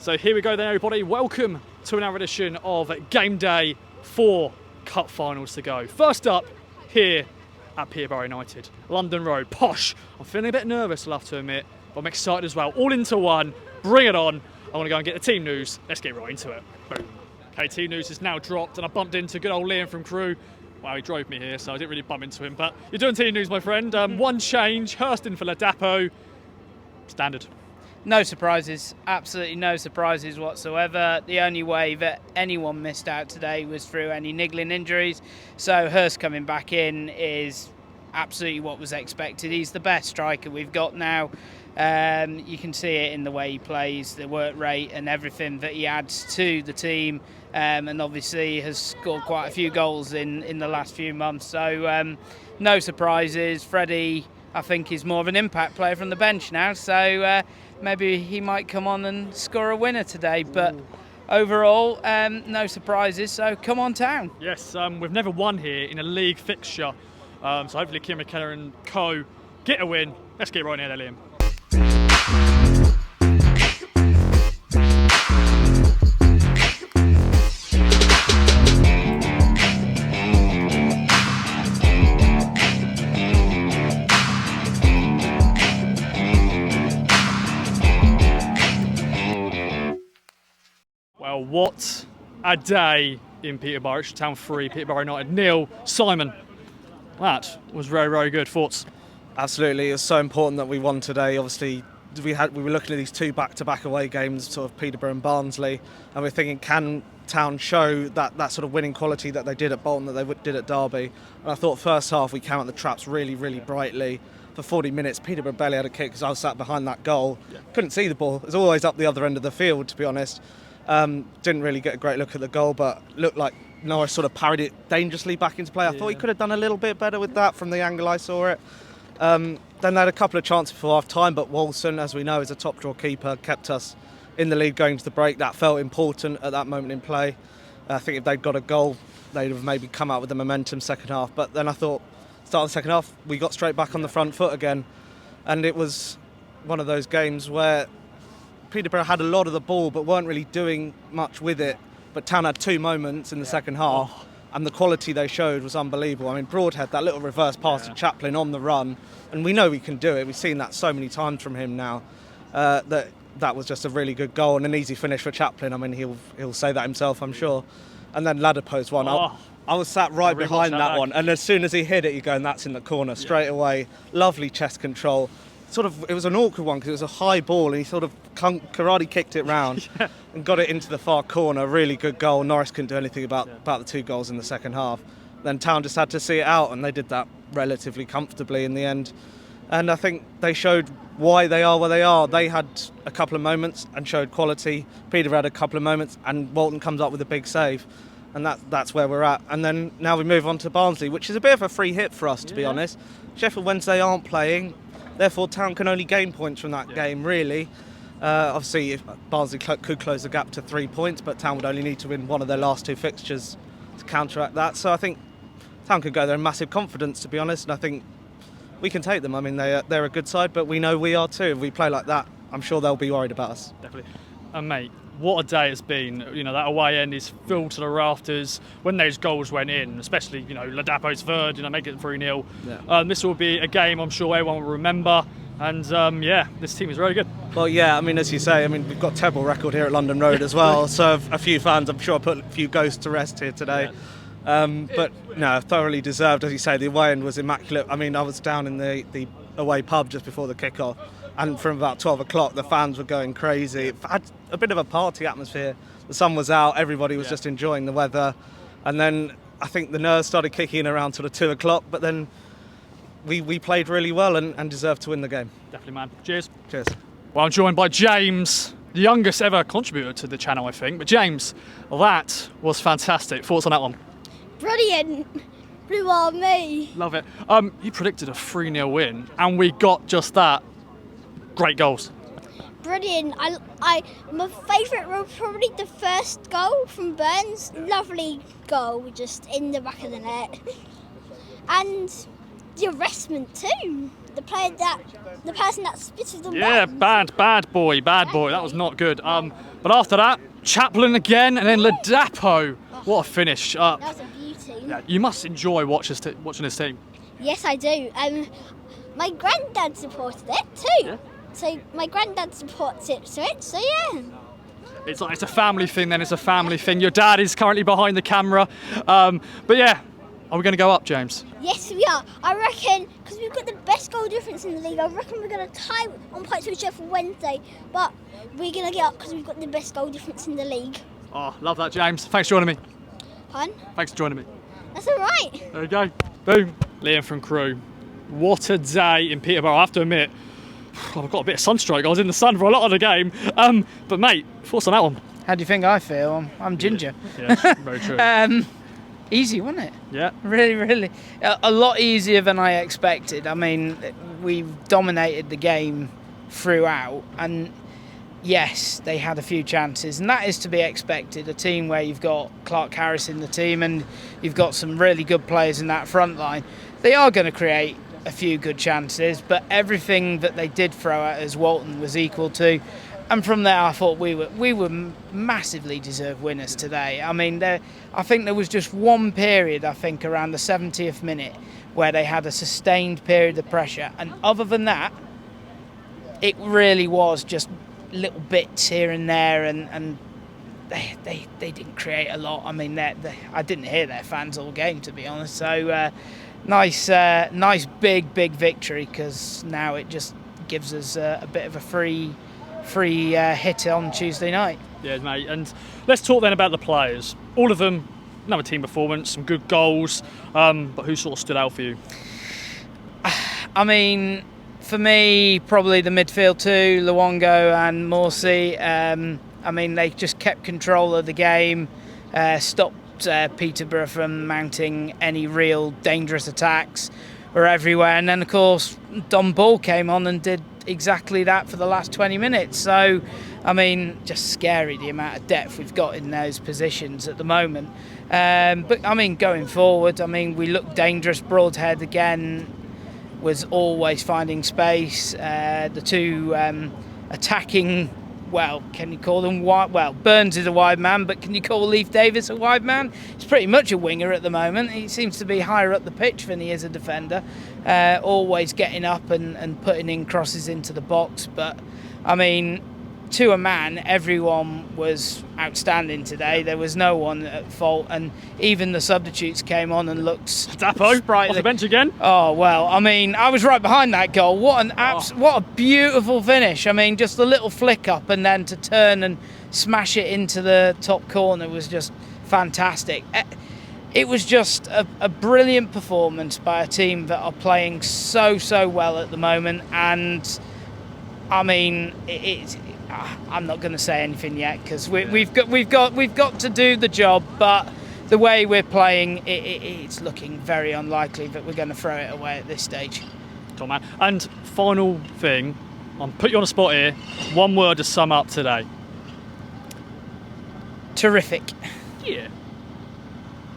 So here we go then, everybody. Welcome to another edition of Game Day. 4 cup finals to go. First up, here at Peterborough United. London Road, posh. I'm feeling a bit nervous, I'll have to admit, but I'm excited as well. All into one, bring it on. I want to go and get the team news. Let's get right into it. Boom. Okay, team news is now dropped, and I bumped into good old Liam from Crew. Well, he drove me here, so I didn't really bump into him, but you're doing team news, my friend. One change, Hurston for Ladapo. Standard. No surprises, absolutely no surprises whatsoever. The only way that anyone missed out today was through any niggling injuries. So Hurst coming back in is absolutely what was expected. He's the best striker we've got now. You can see it in the way he plays, the work rate and everything that he adds to the team. And obviously has scored quite a few goals in the last few months. So no surprises. Freddie, I think, is more of an impact player from the bench now. So maybe he might come on and score a winner today. But overall, no surprises. So come on, Town. Yes, we've never won here in a league fixture. So hopefully Kim McKenna and co get a win. Let's get right in there, Liam. Well, what a day in Peterborough. Town 3, Peterborough United 0. Simon, that was very, very good. Thoughts? Absolutely, it was so important that we won today. Obviously, we were looking at these 2 back-to-back away games, sort of Peterborough and Barnsley, and we're thinking, can Town show that sort of winning quality that they did at Bolton, that they did at Derby? And I thought first half we came out the traps really, really brightly. For 40 minutes, Peterborough barely had a kick because I was sat behind that goal. Yeah. Couldn't see the ball. It was always up the other end of the field, to be honest. Didn't really get a great look at the goal, but looked like Norris sort of parried it dangerously back into play. I thought he could have done a little bit better with that from the angle I saw it. Then they had a couple of chances before half time, but Walson, as we know, is a top draw keeper, kept us in the lead going to the break. That felt important at that moment in play. I think if they'd got a goal, they'd have maybe come out with the momentum second half. But then I thought, start of the second half, we got straight back on the front foot again. And it was one of those games where Peterborough had a lot of the ball but weren't really doing much with it. But Town had 2 moments in the second half, and the quality they showed was unbelievable. I mean, Broadhead, that little reverse pass to Chaplin on the run, and we know he can do it. We've seen that so many times from him now. That was just a really good goal and an easy finish for Chaplin. I mean, he'll say that himself, I'm sure. And then Ladapo's one. I was sat right behind that one, and as soon as he hit it, you go, and that's in the corner straight away. Lovely chest control. It was an awkward one because it was a high ball and he sort of karate kicked it round and got it into the far corner. Really good goal. Norris couldn't do anything about the 2 goals in the second half. Then Town just had to see it out, and they did that relatively comfortably in the end. And I think they showed why they are where they are. They had a couple of moments and showed quality. Peterborough had a couple of moments and Walton comes up with a big save. And that's where we're at. And then now we move on to Barnsley, which is a bit of a free hit for us, to be honest. Sheffield Wednesday aren't playing. Therefore, Town can only gain points from that game, really. Obviously, if Barnsley could close the gap to 3 points, but Town would only need to win one of their last 2 fixtures to counteract that. So I think Town could go there in massive confidence, to be honest, and I think we can take them. I mean, they're a good side, but we know we are too. If we play like that, I'm sure they'll be worried about us. Definitely. And mate, what a day it's been. You know, that away end is filled to the rafters. When those goals went in, especially, Ladapo's third, making it 3-0. Yeah. This will be a game I'm sure everyone will remember. And this team is very good. Well, yeah, I mean, as you say, we've got a terrible record here at London Road as well. So a few fans, I'm sure, put a few ghosts to rest here today. Yeah. But no, thoroughly deserved, as you say. The away end was immaculate. I mean, I was down in the away pub just before the kick-off. And from about 12 o'clock, the fans were going crazy. It had a bit of a party atmosphere. The sun was out, everybody was just enjoying the weather. And then I think the nerves started kicking in around sort of 2 o'clock, but then we played really well and deserved to win the game. Definitely, man. Cheers. Cheers. Well, I'm joined by James, the youngest ever contributor to the channel, I think. But James, that was fantastic. Thoughts on that one? Brilliant. Blew on me. Love it. You predicted a 3-0 win, and we got just that. Great goals. Brilliant. My favourite was probably the first goal from Burns. Lovely goal, just in the back of the net. And the arrestment too. The person that spitted them. Yeah, bad boy. That was not good. But after that, Chaplin again, and then Ladapo. What a finish. That was a beauty. Yeah, you must enjoy watching this team. Yes, I do. My granddad supported it too. Yeah. So my granddad supports Ipswich, so yeah. It's a family thing then, it's a family thing. Your dad is currently behind the camera. But yeah, are we going to go up, James? Yes, we are. I reckon, because we've got the best goal difference in the league, I reckon we're going to tie on points with each other for Wednesday. But we're going to get up because we've got the best goal difference in the league. Oh, love that, James. Thanks for joining me. Pardon? Thanks for joining me. That's all right. There we go. Boom. Liam from Crew. What a day in Peterborough, I have to admit. I've got a bit of sunstroke. I was in the sun for a lot of the game. But mate, thoughts on that one? How do you think I feel? I'm ginger. Yeah, very true. Easy, wasn't it? Yeah. Really, really. A lot easier than I expected. I mean, we've dominated the game throughout, and yes, they had a few chances, and that is to be expected. A team where you've got Clark Harris in the team and you've got some really good players in that front line, they are going to create a few good chances, but everything that they did throw at us, Walton was equal to. And from there, I thought we were massively deserved winners today. I mean, I think there was just one period, I think around the 70th minute, where they had a sustained period of pressure. And other than that, it really was just little bits here and there, and they didn't create a lot. I mean, I didn't hear their fans all game, to be honest. So nice big victory, because now it just gives us a bit of a free hit on Tuesday night. Yeah, mate. And let's talk then about the players. All of them, another team performance, some good goals. But who sort of stood out for you? I mean, for me, probably the midfield too, Luongo and Morsey. I mean, they just kept control of the game, stopped Peterborough from mounting any real dangerous attacks. Were everywhere, and then of course Don Ball came on and did exactly that for the last 20 minutes. So, I mean, just scary the amount of depth we've got in those positions at the moment. But I mean, going forward, I mean, we look dangerous. Broadhead again was always finding space. The two attacking, well, can you call them wide? Well, Burns is a wide man, but can you call Leif Davis a wide man? He's pretty much a winger at the moment. He seems to be higher up the pitch than he is a defender. Always getting up and putting in crosses into the box. But, I mean, to a man, everyone was outstanding today. There was no one at fault, and even the substitutes came on and looked Dapo, sprightly. off the bench again. Oh, well, I mean, I was right behind that goal. What a beautiful finish. I mean, just a little flick up and then to turn and smash it into the top corner was just fantastic. It was just a brilliant performance by a team that are playing so well at the moment, and I mean, I'm not going to say anything yet, because we've got to do the job. But the way we're playing, it's looking very unlikely that we're going to throw it away at this stage. Top man. And final thing, I'll put you on the spot here. One word to sum up today. Terrific. Yeah.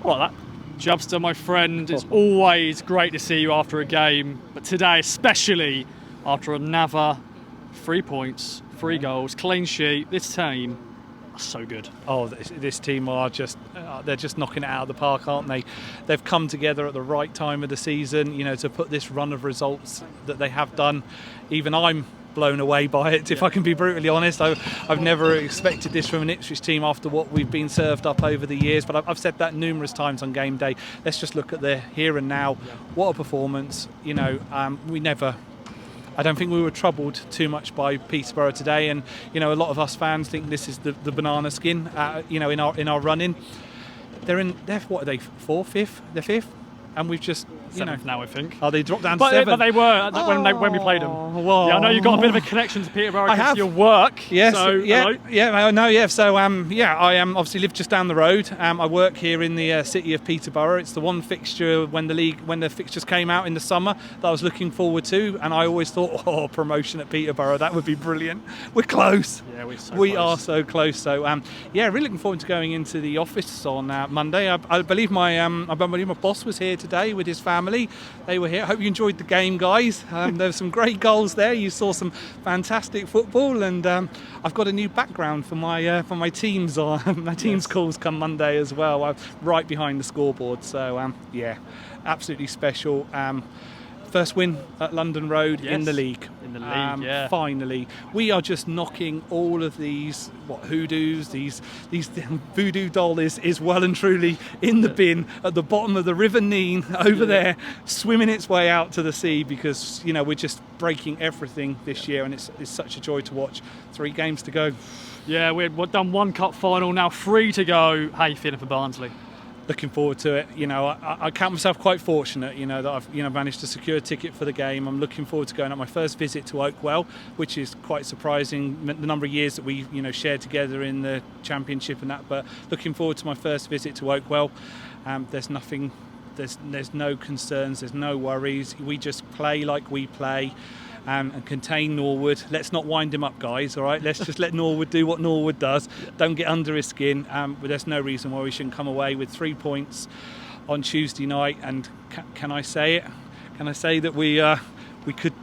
I like that. Jubster, my friend, it's always great to see you after a game, but today especially after another 3 points, 3 goals, clean sheet. This team are so good. Oh, this team are just, they're just knocking it out of the park, aren't they? They've come together at the right time of the season, you know, to put this run of results that they have done. Even I'm blown away by it, if I can be brutally honest. I've never expected this from an Ipswich team after what we've been served up over the years, but I've said that numerous times on game day. Let's just look at the here and now. What a performance. You know, I don't think we were troubled too much by Peterborough today, and you know, a lot of us fans think this is the banana skin. You know, in our run-in, they're what are they? 4th, 5th? They're 5th, and we've just 7th now, I think. Oh, they dropped down to but 7th. But they were when we played them. Well, yeah, I know you've got a bit of a connection to Peterborough I because have. of your work. Yes, so, yeah, hello. yeah, no, yeah. So, I obviously live just down the road. I work here in the city of Peterborough. It's the one fixture when the fixtures came out in the summer that I was looking forward to, and I always thought, promotion at Peterborough, that would be brilliant. We're close. Yeah, we close. Are so close. So, really looking forward to going into the office on Monday. I believe my boss was here today with his family. They were here. I hope you enjoyed the game, guys. There were some great goals there. You saw some fantastic football, and I've got a new background for my teams my team's calls come Monday as well. I'm right behind the scoreboard, so yeah, absolutely special. First win at London Road in the league. In the league, yeah. Finally, we are just knocking all of these hoodoos, these voodoo doll is well and truly in the bin at the bottom of the River Nene over there, swimming its way out to the sea, because we're just breaking everything this year, and it's such a joy to watch. 3 games to go. Yeah, we've done 1 cup final, now 3 to go. How are you feeling for Barnsley? Looking forward to it. I count myself quite fortunate, that I've managed to secure a ticket for the game. I'm looking forward to going on my first visit to Oakwell, which is quite surprising, the number of years that we shared together in the Championship and that. But looking forward to my first visit to Oakwell. There's nothing, there's no concerns, there's no worries. We just play like we play. And contain Norwood. Let's not wind him up, guys, all right? Let's just let Norwood do what Norwood does. Don't get under his skin. But there's no reason why we shouldn't come away with 3 points on Tuesday night. And can I say it? Can I say that we could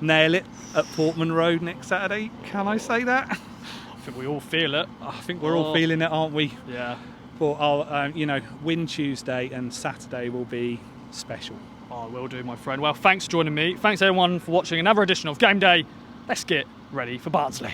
nail it at Portman Road next Saturday? Can I say that? I think we all feel it. I think we're all feeling it, aren't we? Yeah. But our, win Tuesday and Saturday will be special. I will do, my friend. Well, thanks for joining me. Thanks everyone for watching another edition of Game Day. Let's get ready for Barnsley.